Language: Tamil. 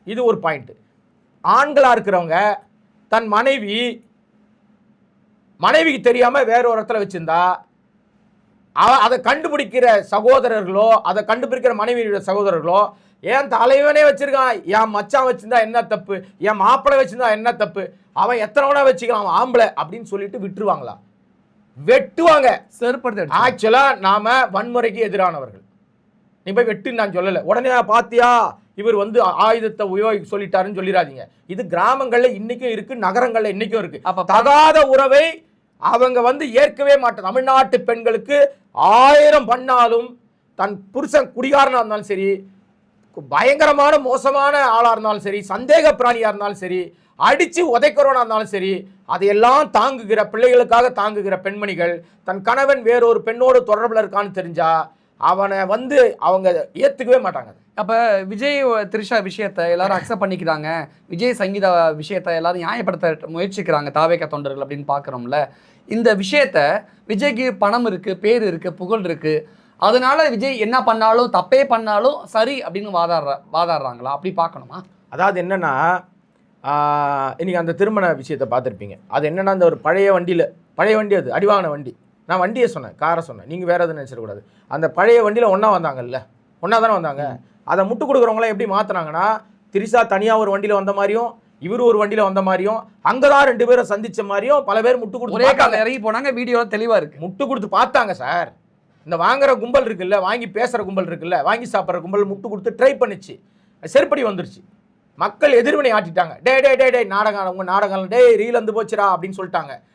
இது ஒரு பாயிண்ட். ஆண்களாக இருக்கிறவங்க தன் மனைவிக்கு தெரியாமல் வேற ஒரு இடத்துல வச்சிருந்தா அதை கண்டுபிடிக்கிற சகோதரர்களோ, அதை கண்டுபிடிக்கிற மனைவியோட சகோதரர்களோ, ஏன் தலைவனே வச்சிருக்கான், என் மச்சான் வச்சிருந்தா என்ன தப்பு, என் மாப்பிள்ளை வச்சிருந்தா என்ன தப்பு, அவன் எத்தனை வேணா வச்சுக்கலாம், அவன் ஆம்பளை அப்படின்னு சொல்லிட்டு விட்டுருவாங்களா? வெட்டுவாங்க. ஆக்சுவலா நாம வன்முறைக்கு எதிரானவர்கள். நீ போய் வெட்டுன்னு நான் சொல்லலை. உடனே பாத்தியா இவர் ஆயுதத்தை உபயோகிக்க சொல்லிட்டாருன்னு சொல்லிடாதீங்க. இது கிராமங்கள்ல இன்னைக்கும் இருக்கு, நகரங்கள்ல இன்னைக்கும் இருக்கு. அப்ப தகாத உறவை அவங்க ஏற்கவே மாட்டாங்க. தமிழ்நாட்டு பெண்களுக்கு 1000 பண்ணாலும் தன் புருஷன் குடிகாரனா இருந்தாலும் சரி, பயங்கரமான மோசமான ஆளா இருந்தாலும் சரி, சந்தேக பிராணியா இருந்தாலும் சரி, அடிச்சு உதைக்கிறவனா இருந்தாலும் சரி, அதையெல்லாம் தாங்குகிற, பிள்ளைகளுக்காக தாங்குகிற பெண்மணிகள் தன் கணவன் வேறொரு பெண்ணோடு தொடர்புல இருக்கான்னு தெரிஞ்சா அவனை அவங்க ஏத்துக்கவே மாட்டாங்க. அப்ப விஜய் த்ரிஷா விஷயத்தை எல்லாரும் அக்செப்ட் பண்ணிக்கிறாங்க, விஜய் சங்கீதா விஷயத்தை எல்லாரும் நியாயப்படுத்த முயற்சிக்கிறாங்க தாவேக தொண்டர்கள் அப்படின்னு பாக்குறோம்ல. இந்த விஷயத்த விஜய்க்கு பணம் இருக்கு, பேர் இருக்கு, புகழ் இருக்கு, அதனால விஜய் என்ன பண்ணாலும் தப்பே பண்ணாலும் சரி அப்படின்னு வாதாடுறாங்களா? அப்படி பார்க்கணுமா? அதாவது என்னன்னா, இன்னைக்கு அந்த திருமண விஷயத்தை பார்த்துருப்பீங்க. அது என்னன்னா, அந்த ஒரு பழைய வண்டி, அது அடிவாங்கின வண்டி. நான் வண்டியை சொன்னேன், காரை சொன்னேன், நீங்கள் வேறு எதுவும் நினச்சிடக்கூடாது. அந்த பழைய வண்டியில் ஒன்றா தானே வந்தாங்க. அதை முட்டு கொடுக்குறவங்களாம் எப்படி மாற்றினாங்கன்னா, திரிஷா தனியாக ஒரு வண்டியில் வந்த மாதிரியும், இவர் ஒரு வண்டியில் வந்த மாதிரியும், அங்கே தான் 2 பேரை சந்திச்ச மாதிரியும் பல பேர் முட்டு கொடுத்து ஒரே கால இறங்கி போனாங்க. வீடியோ தெளிவாக இருக்குது. முட்டு கொடுத்து பார்த்தாங்க சார். இந்த வாங்குற கும்பல் இருக்குல்ல, வாங்கி பேசுகிற கும்பல் இருக்குல்ல, வாங்கி சாப்பிட்ற கும்பல் முட்டு கொடுத்து ட்ரை பண்ணிச்சு. செருப்படி வந்துருச்சு. மக்கள் எதிர்வினை ஆட்டிட்டாங்க. டே நாடகம், உங்கள் நாடகம் டே ரீல் வந்து போச்சுடா அப்படின்னு சொல்லிட்டாங்க.